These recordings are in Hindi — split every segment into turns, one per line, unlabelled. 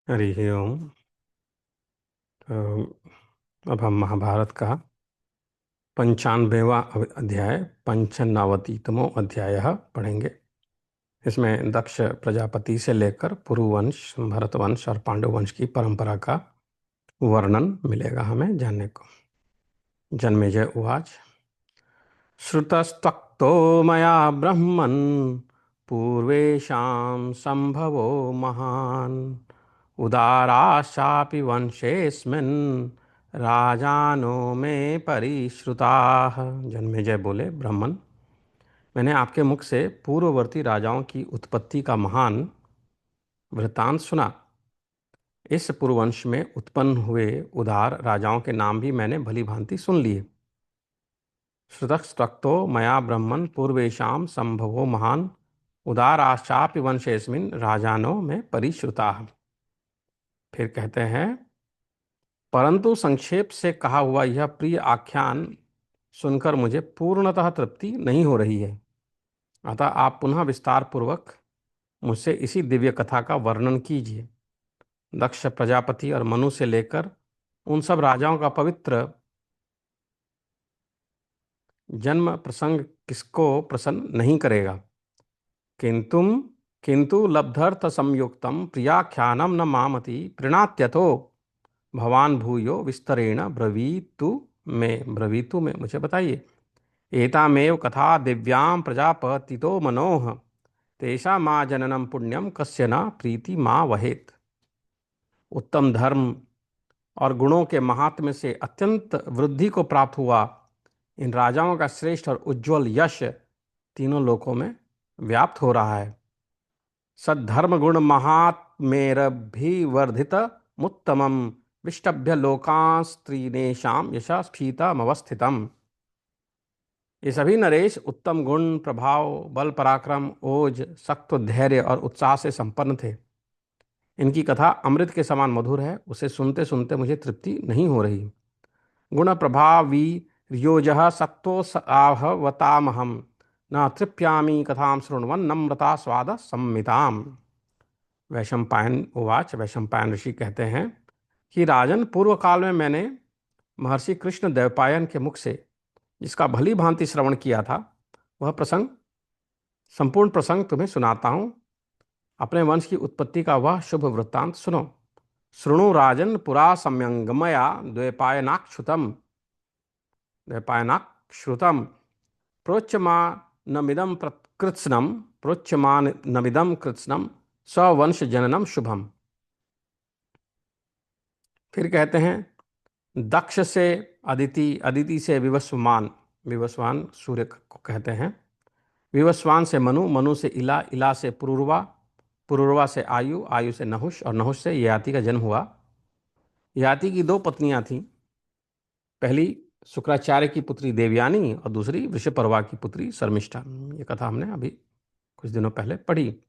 हरिः ओम्। अब हम महाभारत का 95वां अध्याय 95तमो अध्याय पढ़ेंगे। इसमें दक्ष प्रजापति से लेकर पुरुवंश, भरतवंश और पांडुवंश की परंपरा का वर्णन मिलेगा हमें जानने को। जन्मेजय उवाच। श्रुतस्तक्तो मया ब्रह्मन् पूर्वेषां संभवो महान् उदाराश्चापि वंशेऽस्मिन् राजानो में परिश्रुताः। जन्मेजय बोले, ब्राह्मण, मैंने आपके मुख से पूर्ववर्ती राजाओं की उत्पत्ति का महान वृत्तांत सुना। इस पूर्ववंश में उत्पन्न हुए उदार राजाओं के नाम भी मैंने भली भांति सुन लिए। श्रुतस्तक्तो मया ब्रह्मन् पूर्वेषां संभवो महान उदाराश्चापि वंशेऽस्मिन् राजानो में परिश्रुताः। फिर कहते हैं, परंतु संक्षेप से कहा हुआ यह प्रिय आख्यान सुनकर मुझे पूर्णतः तृप्ति नहीं हो रही है। अतः आप पुनः विस्तार पूर्वक मुझसे इसी दिव्य कथा का वर्णन कीजिए। दक्ष प्रजापति और मनु से लेकर उन सब राजाओं का पवित्र जन्म प्रसंग किसको प्रसन्न नहीं करेगा। किंतु किंतु लब्धर्थ संयुक्तम प्रियाख्यानम न मामति प्रीणात्यतो भवान भूयो विस्तरेण ब्रवीतु में मुझे बताइए। एतामेव कथा दिव्यां प्रजापतितो मनोः तेषा माँ जननम पुण्यम कस्य न प्रीति माँ वहेत। उत्तम धर्म और गुणों के महात्म्य से अत्यंत वृद्धि को प्राप्त हुआ इन राजाओं का श्रेष्ठ और उज्ज्वल यश तीनों लोकों में व्याप्त हो रहा है। सद्धर्म गुण महात्मेरभिवर्धित मुत्तमम विष्टभ्य लोकांस्त्रीनेशाम यशस्फीतमवस्थितम। ये सभी नरेश उत्तम गुण, प्रभाव, बल, पराक्रम, ओज, सख्त धैर्य और उत्साह से संपन्न थे। इनकी कथा अमृत के समान मधुर है। उसे सुनते सुनते मुझे तृप्ति नहीं हो रही। गुण प्रभावी रियोजः सत्तो आवहवतामहम न तृप्यामि कथां शृण्वन् नम्रता स्वाद सम्मिताम। वैशंपायन उवाच। वैशंपायन ऋषि कहते हैं कि राजन, पूर्व काल में मैंने महर्षि कृष्ण द्वैपायन के मुख से जिसका भली भांति श्रवण किया था, वह संपूर्ण प्रसंग तुम्हें सुनाता हूं। अपने वंश की उत्पत्ति का वह शुभ वृत्तांत सुनो। शृणु राजन पुरा सम्यंगमया द्वैपायनाक्षुतम प्रोच्यमानमिदं कृत्स्नम स्ववंश जननम शुभम। फिर कहते हैं, दक्ष से अदिति, अदिति से विवस्वान, विवस्वान सूर्य को कहते हैं, विवस्वान से मनु, मनु से इला, इला से पुरुरवा, पुरुरवा से आयु, आयु से नहुष और नहुष से ययाति का जन्म हुआ। ययाति की दो पत्नियां थीं। पहली शुक्राचार्य की पुत्री देवयानी और दूसरी वृषपर्वा की पुत्री शर्मिष्ठा। ये कथा हमने अभी कुछ दिनों पहले पढ़ी।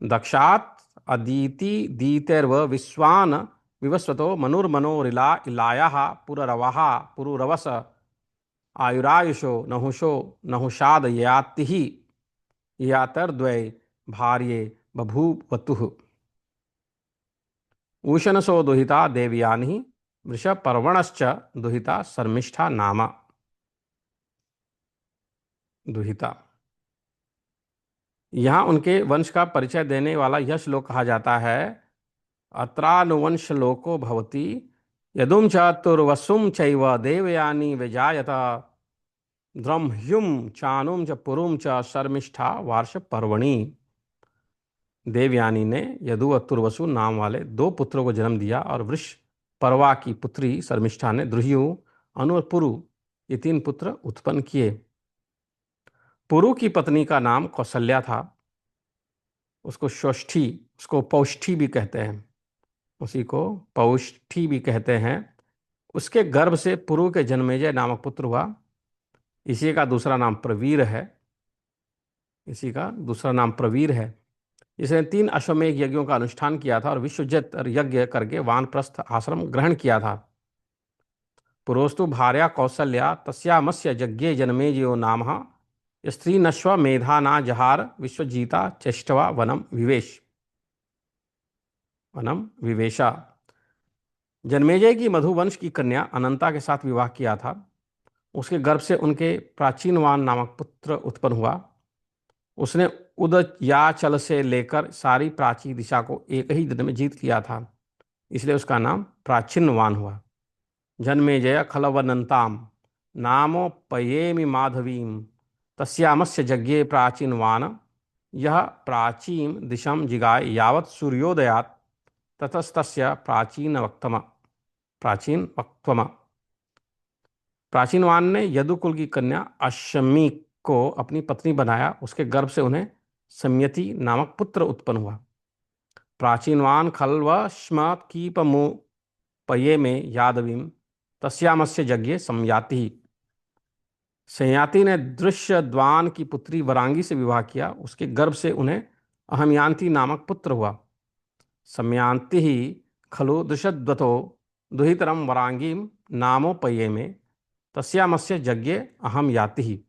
दक्षात अदिति दीतैर्व विश्वान विवस्वतो मनुर्मनोरिला इलायाः पुररवः पुरुरवस आयुरायुषो नहुषो नहुषाद ययातिः ययातर्द्वै भार्ये बभूवतुः। उशनसो दुहिता देवयानी वृषपर्वणश्च दुहिता शर्मिष्ठा नामा। दुहिता यहाँ उनके वंश का परिचय देने वाला यह श्लोक कहा जाता है। अत्रानुवंश लोको भवति यदुम चतुर्वसुम चैव देवयानी विजायत द्रम्ह्युम चानुम च पुरुम च शर्मिष्ठा वार्ष पर्वणि। देवयानी ने यदु और तुर्वसु नाम वाले दो पुत्रों को जन्म दिया और वृष पर्वा की पुत्री शर्मिष्ठा ने द्रुह्यु, अनु और पुरु ये तीन पुत्र उत्पन्न किए। पुरु की पत्नी का नाम कौशल्या था। उसको पौष्ठी भी कहते हैं। उसी को पौष्ठी भी कहते हैं। उसके गर्भ से पुरु के जन्मेजय नामक पुत्र हुआ। इसी का दूसरा नाम प्रवीर है। इसने 3 अश्वमेध यज्ञों का अनुष्ठान किया था और विश्वजित यज्ञ करके वानप्रस्थ आश्रम ग्रहण किया था। पुरोस्तु भार्या कौसल्या तस्यामस्य यज्ञे जन्मेजयो नामः स्त्री नश्व मेधा ना जहार विश्वजीता चेष्टवा वनम विवेश। वनम विवेशा। जन्मेजय की मधुवंश की कन्या अनंता के साथ विवाह किया था। उसके गर्भ से उनके प्राचीनवान नामक पुत्र उत्पन्न हुआ। उसने उदयाचल से लेकर सारी प्राची दिशा को एक ही दिन में जीत लिया था, इसलिए उसका नाम प्राचीनवान हुआ। जन्मेजय खलवनंताम नामोपयेमि माधवीं तस्यामस्य यज्ञे प्राचीनवान यह प्राचीन दिशम जिगाय यावत् सूर्योदयात् ततस्तस्य प्राचीन वक्तम। प्राचीनवान ने यदुकुल की कन्या अश्वमी को अपनी पत्नी बनाया। उसके गर्भ से उन्हें सम्यति नामक पुत्र उत्पन्न हुआ। प्राचीनवान खल्वश्म कीपमुपये में यादवीं तस्यामस्य यज्ञे संयाति। संयाति ने दृश्यद्वान की पुत्री वरांगी से विवाह किया। उसके गर्भ से उन्हें अहमयांति नामक पुत्र हुआ। सम्यांति ही खलु दृशद्वतो दुहितरम वरांगी नामोपये में तस्यामस्य यज्ञे अहम याति।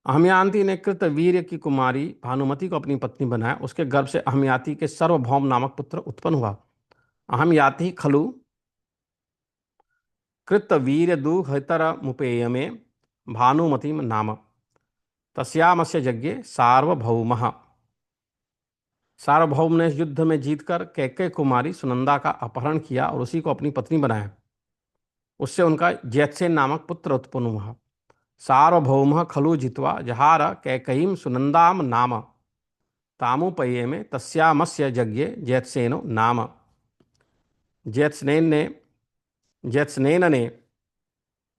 अहमयांति ने कृतवीर्य की कुमारी भानुमति को अपनी पत्नी बनाया। उसके गर्भ से अहमयाति के सर्वभौम नामक पुत्र उत्पन्न हुआ। अहमयाति खलु कृतवीर्य दुहितर मुपेय में भानुमति नाम तस्यामस्य यज्ञे सार्वभौमः। सार्वभौम ने युद्ध में जीतकर कैकेयी कुमारी सुनंदा का अपहरण किया और उसी को अपनी पत्नी बनाया। उससे उनका जैत्सेन नामक पुत्र उत्पन्न हुआ। सार्वभौम खलु जित्वा जहार कैकेयीं सुनंदाम नाम तामुपये में तस्यामस्य यज्ञे जैत्सेनो नाम। जैत्सनेन ने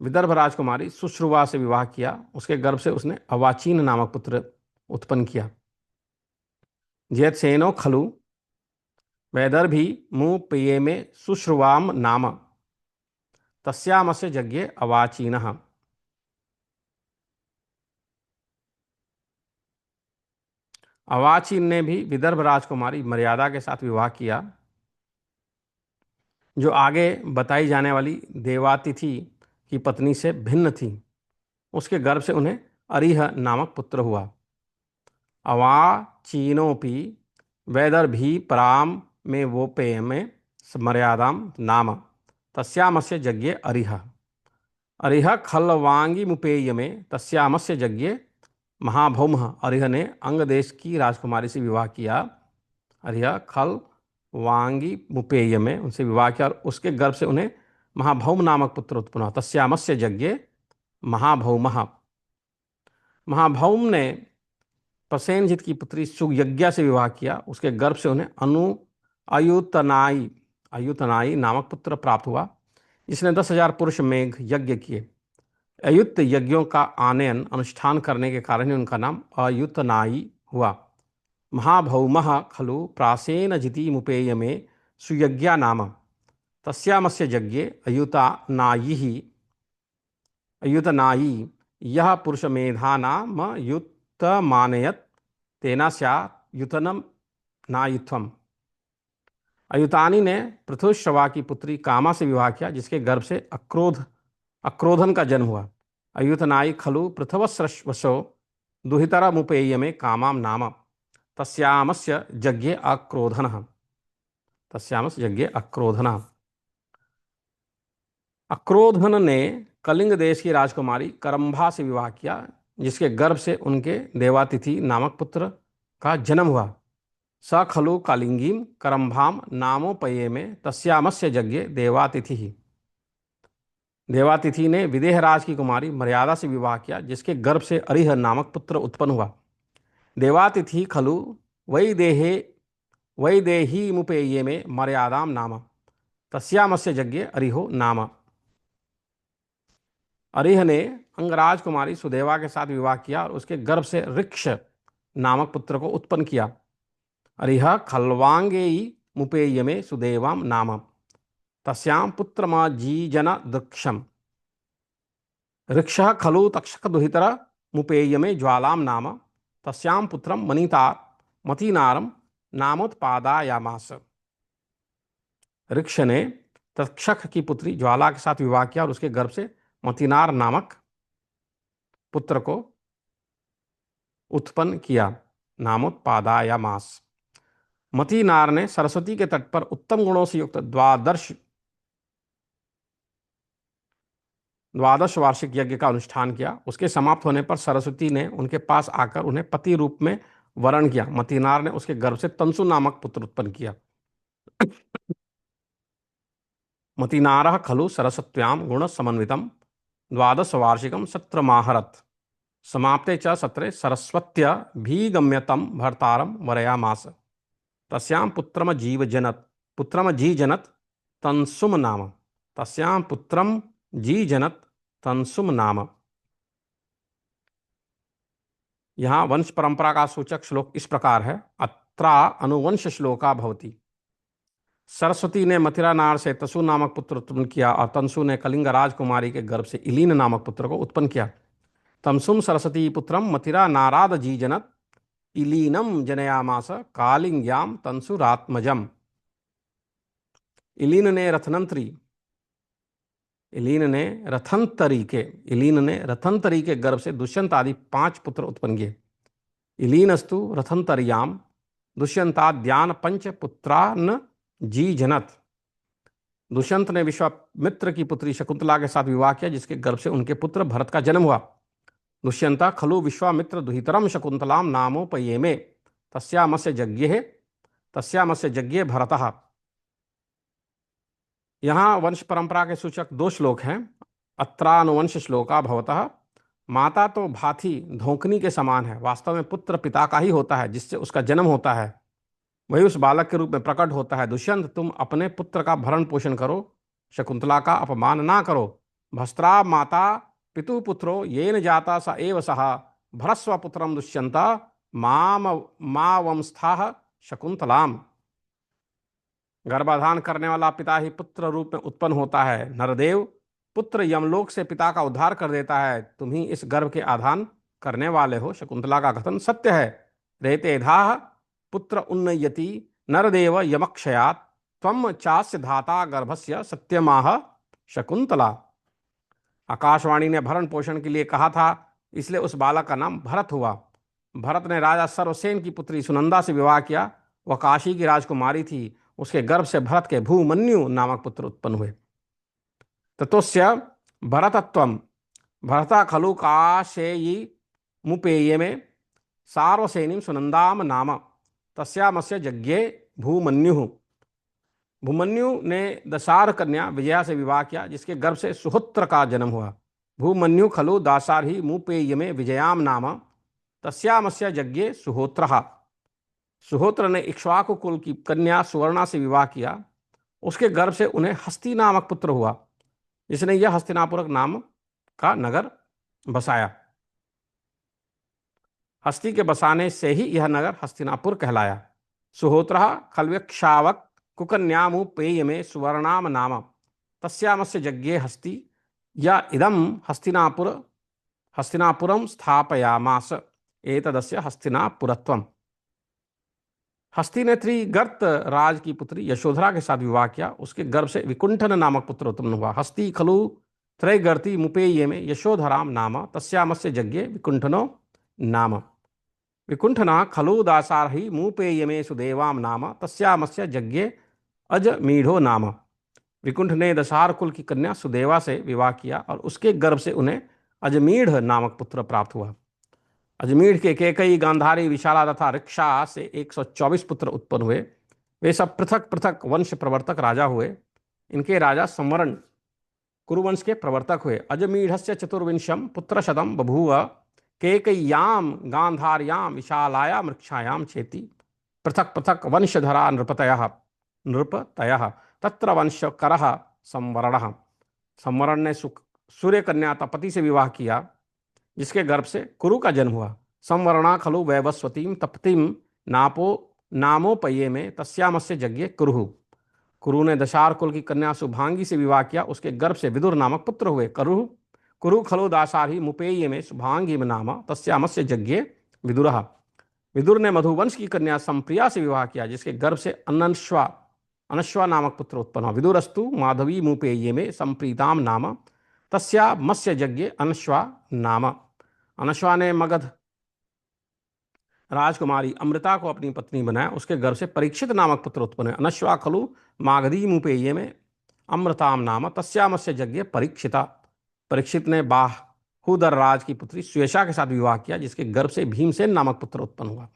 विदर्भ राजकुमारी सुश्रुवा से विवाह किया। उसके गर्भ से उसने अवाचीन नामक पुत्र उत्पन्न किया। जैत्सेनो खलु वैदर्भी मुपेये में सुश्रुवाम नाम तस्यामस्य यज्ञे अवाचीनः। अवाचीन ने भी विदर्भ राजकुमारी मर्यादा के साथ विवाह किया, जो आगे बताई जाने वाली देवातिथि की पत्नी से भिन्न थी। उसके गर्भ से उन्हें अरिह नामक पुत्र हुआ। अवाचीनोपि वैदर्भी पराम में वो पेय में मर्यादाम नाम तस्यामस्य यज्ञे अरिह। अरिह खल्वांगी मुपेय में तस्यामस्य यज्ञे महाभौम। अरिह ने अंग देश की राजकुमारी से विवाह किया। अरिह खल वांगी मुपेय में उनसे विवाह किया और उसके गर्भ से उन्हें महाभौम नामक पुत्र उत्पन्न हुआ। तस्यामस्य यज्ञे महाभौम। महाभौम ने प्रसेनजित की पुत्री सुयज्ञा से विवाह किया। उसके गर्भ से उन्हें अयुतनाई नामक पुत्र प्राप्त हुआ। इसने 10,000 पुरुष मेघ यज्ञ किए। अयुत यज्ञों का आनयन अनुष्ठान करने के कारण ही उनका नाम अयुतनाई हुआ। महाभौमः खलु प्रासेन जिति मुपेय में सुयज्ञा नाम तस्यामस्य यज्ञे अयुतनाई यह पुरुष मेधा नाम युतमानयत तेना स्यात् युतनम नायुत्वम। अयुतानी ने पृथुश्रवा की पुत्री कामा से विवाह किया, जिसके गर्भ से अक्रोधन का जन्म हुआ। अयुतनाई खलु पृथवस्रवसो दुहितरा मुपेय में कामाम नाम तस्यामस्य यज्ञे अक्रोधन। अक्रोधन ने कलिंग देश की राजकुमारी करम्भा से विवाह किया, जिसके गर्भ से उनके देवातिथि नामक पुत्र का जन्म हुआ। स खलु कालिंगीम करम्भाम नामोपये में तस्यामस्य यज्ञे देवातिथि। देवातिथि ने विदेहराज की कुमारी मर्यादा से विवाह किया, जिसके गर्भ से अरिह नामक पुत्र उत्पन्न हुआ। देवातिथि खलु वैदेही मुपेये में मर्यादाम नाम तस्यामस्य यज्ञे अरिहो नाम। अरिह ने अंगराज कुमारी सुदेवा के साथ विवाह किया और उसके गर्भ से ऋक्ष नामक पुत्र को उत्पन्न किया। अरिह खल्वांगेयी मुपेय में सुदेवाम नाम तस्याम पुत्रमाजीजन दृक्षम। ऋक्षः खलु तक्षक दुहितर मुपेय में ज्वालाम नाम तस्याम पुत्रम मतीनारम नामोत्पादायामास। ऋक्ष ने तक्षक की पुत्री ज्वाला के साथ विवाह किया और उसके गर्भ से मतीनार नामक पुत्र को उत्पन्न किया, नामोत्पादायामास। मती नार ने सरस्वती के तट पर उत्तम गुणों से युक्त द्वादश वार्षिक यज्ञ का अनुष्ठान किया। उसके समाप्त होने पर सरस्वती ने उनके पास आकर उन्हें पति रूप में वरण किया। मतीनार ने उसके गर्भ से तंसु नामक पुत्र उत्पन्न किया। मतीनारः खलु सरस्वत्यां गुण समन्वितम द्वादश वार्षिकम सत्रमाहरत समाप्ते च सत्रे सरस्वत्य भीगम्यतम भर्तारम वरयामास तस्यां पुत्रम जी जनत तंसुम नाम तस्यां पुत्रम जी जनत तंसुम नाम। यहाँ वंश परंपरा का सूचक श्लोक इस प्रकार है। अत्रा अनुवंश श्लोका भवति। सरस्वती ने मथिरा नार से तसु नामक पुत्र उत्पन्न किया और तंसु ने कलिंग राजकुमारी के गर्भ से इलीन नामक पुत्र को उत्पन्न किया। तमसुम सरस्वती पुत्रम मथिरा नाराद जी जनत इलीनम जनयामास कालिंग्याम तंसुरात्मजम। इलीन ने रथनंत्री इलीन ने रथंतरी के गर्भ से दुष्यंत आदि 5 पुत्र उत्पन्न किए। इलीनस्तु रथंतर्याम दुष्यंताद्यान 5 पुत्रान जी जनत। दुष्यंत ने विश्वामित्र की पुत्री शकुंतला के साथ विवाह किया, जिसके गर्भ से उनके पुत्र भरत का जन्म हुआ। दुष्यंता खलु विश्वामित्र दुहितरम शकुंतलाम नामोपयेमे तस्यामस्य यज्ञे भरतः। यहाँ वंश परंपरा के सूचक 2 श्लोक हैं। अत्रानुवंश श्लोका भवतः। माता तो भाथी धोकनी के समान है, वास्तव में पुत्र पिता का ही होता है जिससे उसका जन्म होता है, वही उस बालक के रूप में प्रकट होता है। दुष्यंत, तुम अपने पुत्र का भरण पोषण करो, शकुंतला का अपमान ना करो। भस्त्रा माता पितु पुत्रो येन जाता स एव सह भरस्व पुत्रम दुष्यंता मा वंस्थाः शकुंतलाम। गर्भाधान करने वाला पिता ही पुत्र रूप में उत्पन्न होता है। नरदेव, पुत्र यमलोक से पिता का उद्धार कर देता है, तुम ही इस गर्भ के आधान करने वाले हो। शकुंतला का कथन सत्य है। रहते धाह पुत्र उन्नयति नरदेव यमक्षयात त्वम चास्य धाता गर्भस्य सत्यमाह शकुंतला। आकाशवाणी ने भरण पोषण के लिए कहा था, इसलिए उस बालक का नाम भरत हुआ। भरत ने राजा सर्वसेन की पुत्री सुनंदा से विवाह किया। वह काशी की राजकुमारी थी। उसके गर्भ से भरत के भूमन्यु नामक पुत्र उत्पन्न हुए। ततोस्य भरतत्वम भरता खलु काशेयी मुपेये में सार्वसेनीम सुनंदाम नाम तस्यामस्य यज्ञे भूमन्यु। भूमन्यु ने दशार कन्या विजया से विवाह किया, जिसके गर्भ से सुहोत्र का जन्म हुआ। भूमन्यु खलु दासार ही मुपेय में विजयाम नाम तस्यामस्य यज्ञे सुहोत्रः। सुहोत्र ने इक्ष्वाकु कुल की कन्या सुवर्णा से विवाह किया। उसके गर्भ से उन्हें हस्ती नामक पुत्र हुआ, जिसने यह हस्तिनापुर नाम का नगर बसाया। हस्ती के बसाने से ही यह नगर हस्तिनापुर कहलाया। सुहोत्र खल्व्यक्षावक कुकन्यामुपेय में सुवर्णाम नाम तस्यामस्य यज्ञे हस्ती या इदम हस्तिनापुरम स्थापयामास एतदस्य हस्तिनापुरत्वम। हस्ती ने त्रिगर्त राज की पुत्री यशोधरा के साथ विवाह किया। उसके गर्भ से विकुंठन नामक पुत्र उत्पन्न हुआ। हस्ती खलु त्रैगर्ती मुपेये में यशोधराम नाम तस्यामस्य यज्ञे विकुंठनो नाम। विकुंठना खलु दासार ही मुपेये में सुदेवाम नाम तस्यामस्य यज्ञे अजमीढ़ो नाम। विकुंठ ने दशार कुल की कन्या सुदेवा से विवाह किया और उसके गर्भ से उन्हें अजमीढ़ नामक पुत्र प्राप्त हुआ। अजमीढ़ के केकई, गांधारी, विशाला तथा ऋक्षा से 124 पुत्र उत्पन्न हुए। वे सब पृथक पृथक वंश प्रवर्तक राजा हुए। इनके राजा संवरण कुरुवंश के प्रवर्तक हुए। अजमीढ़स्य चतुर्विंशम पुत्र शतम बभूव केकय्याम गांधार्याम विशालायाम ऋक्षायाम चेति पृथक पृथक वंशधरा नृपतयः तत्र वंशकरः संवरणः। संवरण ने सूर्य कन्या तपति से विवाह किया, जिसके गर्भ से कुरु का जन्म हुआ। संवरणा खलु वैवस्वतीम तपतिम नामोपये में तस्यामस्य यज्ञे कुरु। कुरु ने दशार कुल की कन्या शुभांगी से विवाह किया। उसके गर्भ से विदुर नामक पुत्र हुए। कुरु खलु दासारी मुपेये में शुभांगी नाम तस्यामस्य यज्ञे विदुरः। विदुर ने मधुवंश की कन्या संप्रिया से विवाह किया, जिसके गर्भ से अनश्वा नामक पुत्र उत्पन्न हुआ। विदुरस्तु माधवी मुपेये में संप्रीताम नाम तस्यामस्य यज्ञे अनश्वा नाम। अनश्वा ने मगध राजकुमारी अमृता को अपनी पत्नी बनाया, उसके गर्भ से परीक्षित नामक पुत्र उत्पन्न हुए। अनश्वा खलु मागधी मुपेये में अमृताम नाम तस्यामस्य यज्ञ परीक्षिता। परीक्षित ने बाहुदर राज की पुत्री स्वेशा के साथ विवाह किया, जिसके गर्भ से भीमसेन नामक पुत्र उत्पन्न हुआ।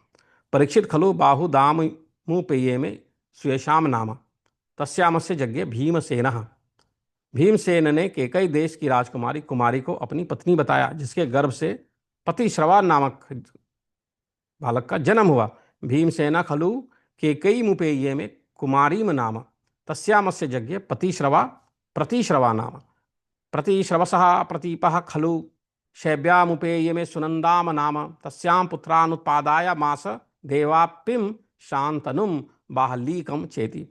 परीक्षित खलु बाहुदाम मुपेये में स्वेशाम नाम तस्यामस्य यज्ञ भीमसेन। भीमसेन ने केकई देश की राजकुमारी कुमारी को अपनी पत्नी बताया, जिसके गर्भ से पतिश्रवा नामक बालक का जन्म हुआ। भीमसेना खलु केकई मुपेये में कुमारीम नाम तस्यामस्य यज्ञ प्रतिश्रवा नाम प्रतिश्रवसः प्रतीपः खलु शैब्यामुपेये में सुनंदाम नाम तस्यां पुत्रानुत्पादाय मास देवापिम शांतनुम बाहलीकम चेति।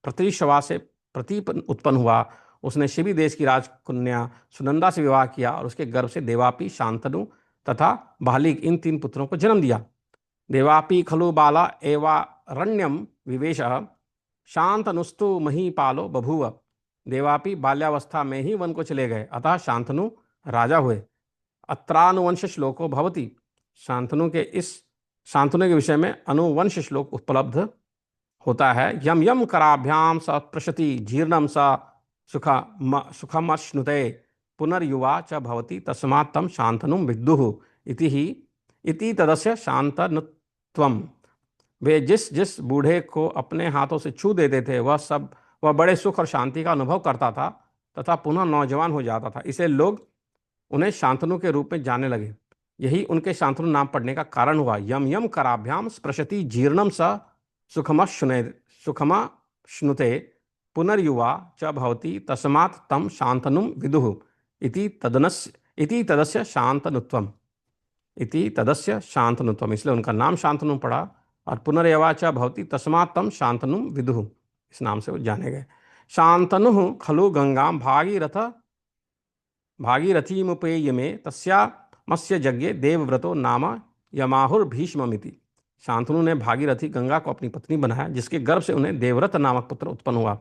प्रतिश्रवा से प्रतीप उत्पन्न हुआ। उसने शिवी देश की राजकन्या सुनंदा से विवाह किया और उसके गर्भ से देवापी, शांतनु तथा बाहलिक इन 3 पुत्रों को जन्म दिया। देवापी खलु बाला एवारण्यम विवेश शांतनुस्तु महीपालो बभूव। देवापी बाल्यावस्था में ही वन को चले गए, अतः शांतनु राजा हुए। अत्रानुवंश श्लोको भवति। शांतनु के विषय में अनुवंश श्लोक उपलब्ध होता है। यम यम कराभ्याम स प्रशति जीर्णम स सुखमश्नुते पुनर्युवा च भवति तस्मात् तम शांतनुम विद्युः इति तदस्य शांतनुत्वम। वे जिस बूढ़े को अपने हाथों से छू देते थे वह बड़े सुख और शांति का अनुभव करता था तथा पुनः नौजवान हो जाता था। इसे लोग उन्हें शांतनु के रूप में जानने लगे। यही उनके शांतनु नाम पड़ने का कारण हुआ। यम यम कराभ्याम स्पृशति जीर्णम स सुखमश्नुते पुनर्युवा च भवति तस्मात् तम शांतनुम विदुः इति तदस्य शांतनुत्वम। इसलिए उनका नाम शांतनु पड़ा और पुनर्यवा च भवति तस्मात् तम शांतनुम विदुः, इस नाम से वो जाने गए। शांतनु खलु गंगाम भागीरथी मुपेय में तस्यामस्य यज्ञे देवव्रतो नाम यमाहुर्भीष्ममिति। शांतनु ने भागीरथी गंगा को अपनी पत्नी बनाया, जिसके गर्भ से उन्हें देवव्रत नामक पुत्र उत्पन्न हुआ,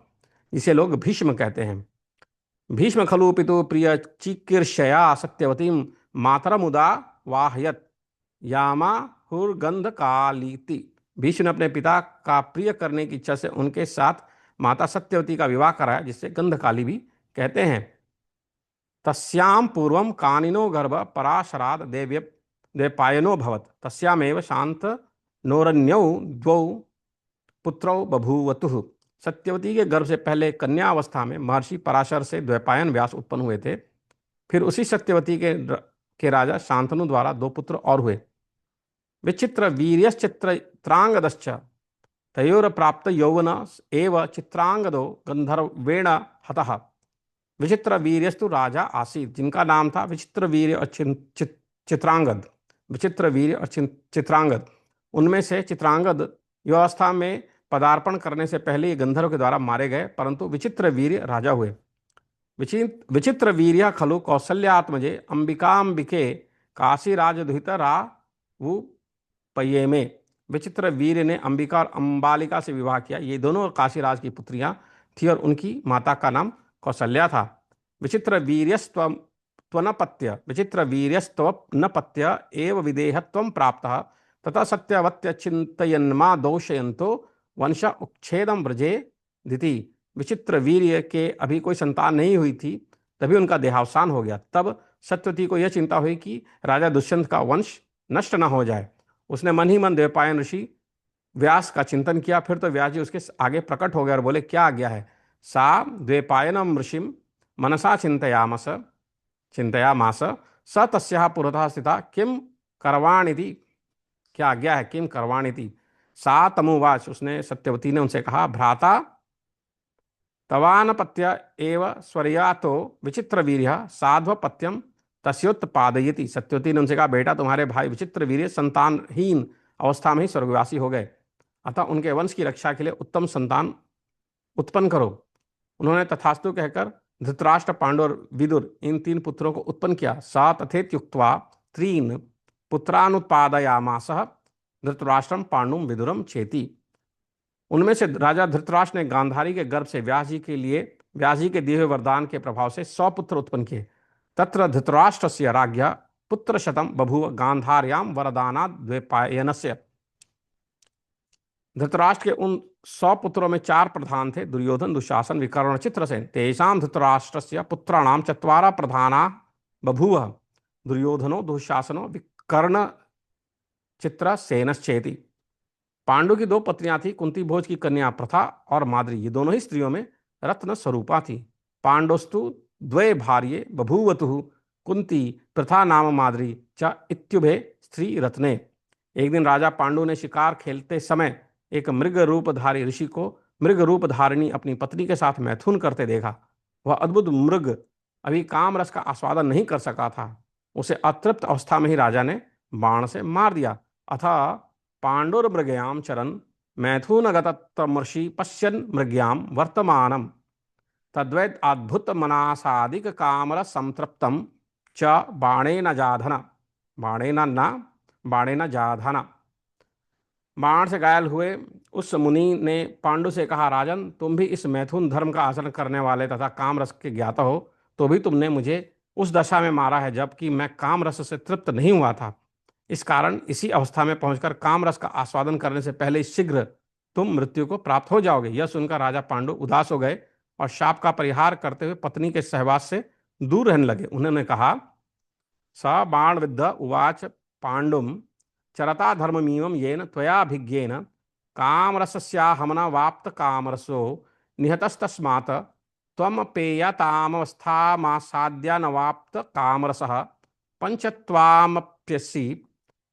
जिसे लोग भीष्म कहते हैं। भीष्म खलु पितु प्रिय चिकीर्षया सत्यवतीम मातरमुदा वाहयत यामाहुर्गंधकालीति। भीष्म ने अपने पिता का प्रिय करने की इच्छा से उनके साथ माता सत्यवती का विवाह कराया, जिससे गंधकाली भी कहते हैं। तस्याम पूर्वम कानिनो गर्भ पराशराद देवपायनो भवत तस्यामेव शांतनोरन्यौ द्वौ पुत्रौ बभूवतुः। सत्यवती के गर्भ से पहले कन्या अवस्था में महर्षि पराशर से द्वैपायन व्यास उत्पन्न हुए थे। फिर उसी सत्यवती के राजा शांतनु द्वारा 2 पुत्र और हुए। विचित्र वीर्यश्चित्रांगदश्च तयोर प्राप्त यौवन एव चित्रांगदो गंधर्वेण हतः। विचित्र वीर्यस्तु राजा आसीत, जिनका नाम था विचित्र वीर्य और चित्रांगद। विचित्र वीर्य और चित्रांगद, उनमें से चित्रांगद युवावस्था में पदार्पण करने से पहले ये गंधर्व के द्वारा मारे गए, परंतु विचित्र वीर्य राजा हुए। विचित्र वीर्य खलु कौसल्यात्मजे अंबिकांबिके काशीराजदुहित रावुपये में। विचित्र वीर्य ने अंबिका और अंबालिका से विवाह किया। ये दोनों काशीराज की पुत्रियां थी और उनकी माता का नाम कौसल्या था। विचित्र वीर्यस्त्वनपत्य एव विदेहत्वं प्राप्तः तथा सत्यवत्य चिंतयन्मा दोषयन्तो वंश उच्छेदम व्रजे दिति। विचित्र वीर्य के अभी कोई संतान नहीं हुई थी, तभी उनका देहावसान हो गया। तब सत्यवती को यह चिंता हुई कि राजा दुष्यंत का वंश नष्ट न हो जाए। उसने मन ही मन देवपायन ऋषि व्यास का चिंतन किया। फिर तो व्यास जी उसके आगे प्रकट हो गए और बोले, क्या आज्ञा है? सा द्वैपायनम ऋषिम मनसा चिंतयामास स तस्याः पुरतः स्थिता किम करवाणिति। क्या आज्ञा है? किम करवाणिति। सा तमुवाच, उसने सत्यवती ने उनसे कहा, भ्राता तवानपत्य एव स्वर्यातो विचित्र वीर्य साध्वपत्यम तस्योत्पादयति। सत्यवती ने उनसे कहा, बेटा तुम्हारे भाई विचित्र वीर्य संतानहीन अवस्था में ही स्वर्गवासी हो गए, अतः उनके वंश की रक्षा के लिए उत्तम संतान उत्पन्न करो। उन्होंने तथास्तु कहकर धृतराष्ट्र, पांडु और विदुर इन 3 पुत्रों को उत्पन्न किया। सा तथेत्युक्त्वा 3 पुत्रानुत्पादयामास धृतराष्ट्रम पांडुम विदुरम चेति। उनमें से राजा धृतराष्ट्र ने गांधारी के गर्भ से व्यास जी के दिए हुए वरदान के प्रभाव से 100 पुत्र उत्पन्न किए। तत्र धृतराष्ट्रस्य राज्ञा पुत्र शतम बभूव गांधार्याम वरदाना द्वैपायनस्य। धृतराष्ट्र के उन 100 पुत्रों में 4 प्रधान थे, दुर्योधन, दुशासन, विकर्ण, चित्रसेन। तेषां धृतराष्ट्रस्य पुत्राणाम चत्वारा प्रधाना बभूव, दुर्योधनो, दुशासनो, विकर्ण, चित्रसेनश्चेति। पांडु की 2 पत्नियां थी, कुंती भोज की कन्या प्रथा और माद्री। ये दोनों ही स्त्रियों में रत्न स्वरूपा थी। पांडोस्तु द्वे भार्ये बभूवतु कुंती प्रथा नाम माद्री च इत्युभे स्त्री रत्ने। एक दिन राजा पांडु ने शिकार खेलते समय एक मृग रूपधारी ऋषि को मृग रूप धारिणी अपनी पत्नी के साथ मैथुन करते देखा। वह अद्भुत मृग अभी काम रस का आस्वादन नहीं कर सका था। उसे अतृप्त अवस्था में ही राजा ने बाण से मार दिया। अतः पांडुर्मृगयाम चरन मैथुनगतमर्षि पश्यन् मृग्याम वर्तमानम तद्वैत अद्भुत मनासादिक कामर संतृप्तम च बाणेन जाधन, बाणेन जाधन। बाण से घायल हुए उस मुनि ने पांडु से कहा, राजन, तुम भी इस मैथुन धर्म का आचरण करने वाले तथा काम रस के ज्ञाता हो, तो भी तुमने मुझे उस दशा में मारा है जबकि मैं काम रस से तृप्त नहीं हुआ था। इस कारण इसी अवस्था में पहुंचकर काम रस का आस्वादन करने से पहले शीघ्र तुम मृत्यु को प्राप्त हो जाओगे। यह सुनकर राजा पांडु उदास हो गए और शाप का परिहार करते हुए पत्नी के सहवास से दूर रहने लगे। उन्होंने कहा, स बाण विद्ध उवाच पांडुम चरता धर्ममीमं येन त्वयाभिज्ञेन कामरसस्याहमना वाप्त कामरसो निहतस्तस्मात् त्वं पेयतामवस्थामासाद्य न वाप्त कामरसः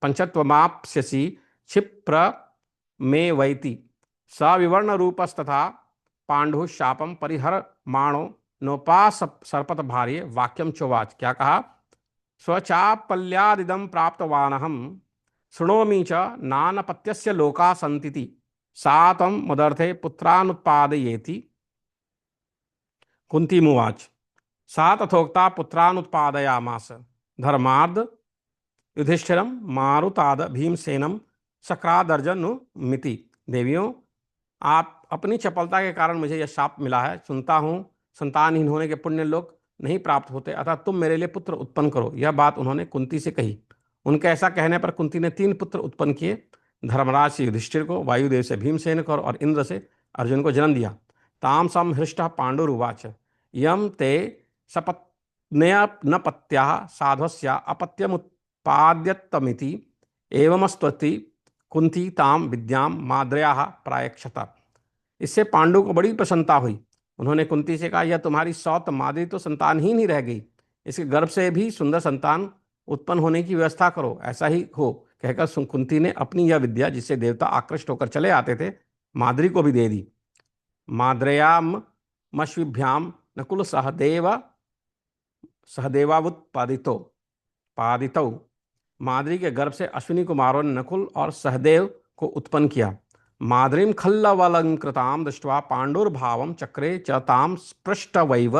पंचत्वमाप्स्यसि क्षिप्र मे वैति। सविवर्ण रूपस्तथा पांडु शापम परिहर माणो नोपास सर्पत भार्ये वाक्यम चोवाच। क्या कहा? स्वचापल्यादिदं प्राप्तवानहं शृणोमि च नानपत्यस्य लोका सन्तीति सा त्वं मदर्थे पुत्रानुत्पादयेति। कुंतीमुवाच। सा तथोक्ता पुत्रानुत्पादयामास। धर्मार्ध युधिष्ठिरम मारुताद भीमसेनम शक्रादर्जनुमिति। देवियों, आप अपनी चपलता के कारण मुझे यह शाप मिला है। सुनता हूँ संतानहीन होने के पुण्य लोग नहीं प्राप्त होते, अतः तुम मेरे लिए पुत्र उत्पन्न करो। यह बात उन्होंने कुंती से कही। उनके ऐसा कहने पर कुंती ने 3 पुत्र उत्पन्न किए। धर्मराज से युधिष्ठिर को, वायुदेव से भीमसेन को और इंद्र से अर्जुन को जन्म दिया। ताम सम हृष्ट पांडुरुवाच यम ते सपत्न्य न पत्या साध्वस्या अपत्यमुत्पाद्यतमिति एवमस्तुति कुंती ताम विद्याम माद्रयाः प्रायक्षत। इससे पांडु को बड़ी प्रसन्नता हुई। उन्होंने कुंती से कहा, यह तुम्हारी सौत माद्री तो संतानहीन ही रह गई, इसके गर्भ से भी सुंदर संतान उत्पन्न होने की व्यवस्था करो, ऐसा ही हो। कहकर कुंती ने अपनी यह विद्या, जिससे देवता आकृष्ट होकर चले आते थे, माद्री को भी दे दी। माद्रयाम मश्विभ्याम नकुल सहदेवावुत्पादितो पादितौ। माद्री के गर्भ से अश्विनी कुमारों ने नकुल और सहदेव को उत्पन्न किया। माद्रीम खल्लवलंकृताम दृष्ट्वा पांडुर्भावम चक्रे च ताम स्पृष्टवैव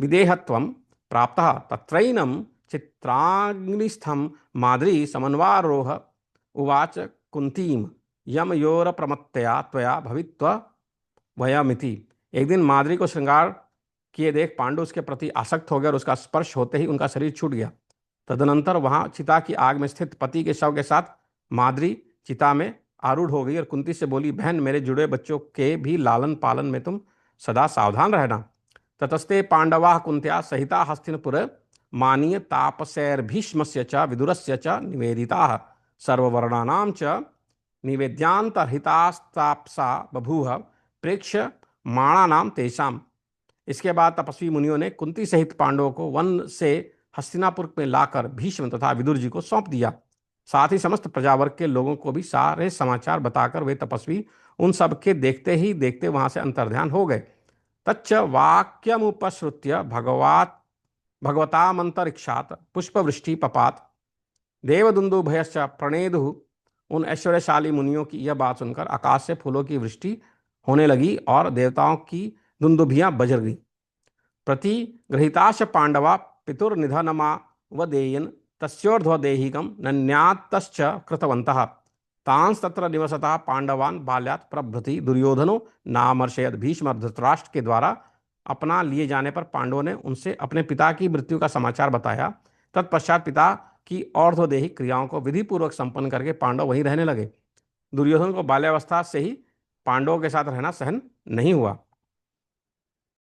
विदेहत्वम प्राप्तः तत्रैनं चित्राग्निस्थम माद्री समन्वारोह उवाच कुंतीम यम योर प्रमत्तया त्वया भवित्व वयमिति। एक दिन माद्री को श्रृंगार किए देख पांडु उसके प्रति आसक्त हो गए और उसका स्पर्श होते ही उनका शरीर छूट गया। तदनंतर वहां चिता की आग में स्थित पति के शव के साथ माद्री चिता में आरूढ़ हो गई और कुंती से बोली, बहन, मेरे जुड़े बच्चों के भी लालन पालन में तुम सदा सावधान रहना। ततस्ते पांडवा कुंत्या सहिता हस्तिनपुर मानीय तापसैर्भीष्मस्य च विदुरस्य च निवेदिताः सर्ववर्णानां च निवेद्यांतरहितास्तापसा बभूव प्रेक्ष्य माणानाम तेषाम। इसके बाद तपस्वी मुनियों ने कुंती सहित पांडवों को वन से हस्तिनापुर में लाकर भीष्म तथा विदुर जी को सौंप दिया। साथ ही समस्त प्रजावर्ग के लोगों को भी सारे समाचार बताकर वे तपस्वी उन सब के देखते ही देखते वहां से अंतर्ध्यान हो गए। तच्च वाक्यमुपश्रुत्य भगवतामंतरिक्षात पुष्पवृष्टि पपात। देवदुन्दुभयश्च प्रणेदुः। उन ऐश्वर्यशाली मुनियों की यह बात सुनकर आकाश से फूलों की वृष्टि होने लगी और देवताओं की दुंदुभियां बज गई। प्रतिगृहीताश्च पांडवा पितुर्निधनमा वदेयन् तस्योर्ध्वदेहिकं नन्यात्तश्च कृतवन्तः। तांस्तत्र निवसतः पांडवान् बाल्यात् प्रभृति दुर्योधनो नामर्षयत्। भीष्म और धृतराष्ट्र के द्वारा अपना लिए जाने पर पांडवों ने उनसे अपने पिता की मृत्यु का समाचार बताया। तत्पश्चात पिता की और्ध्वदेहिक क्रियाओं को विधि पूर्वक संपन्न करके पांडव वहीं रहने लगे। दुर्योधन को बाल्यावस्था से ही पांडवों के साथ रहना सहन नहीं हुआ।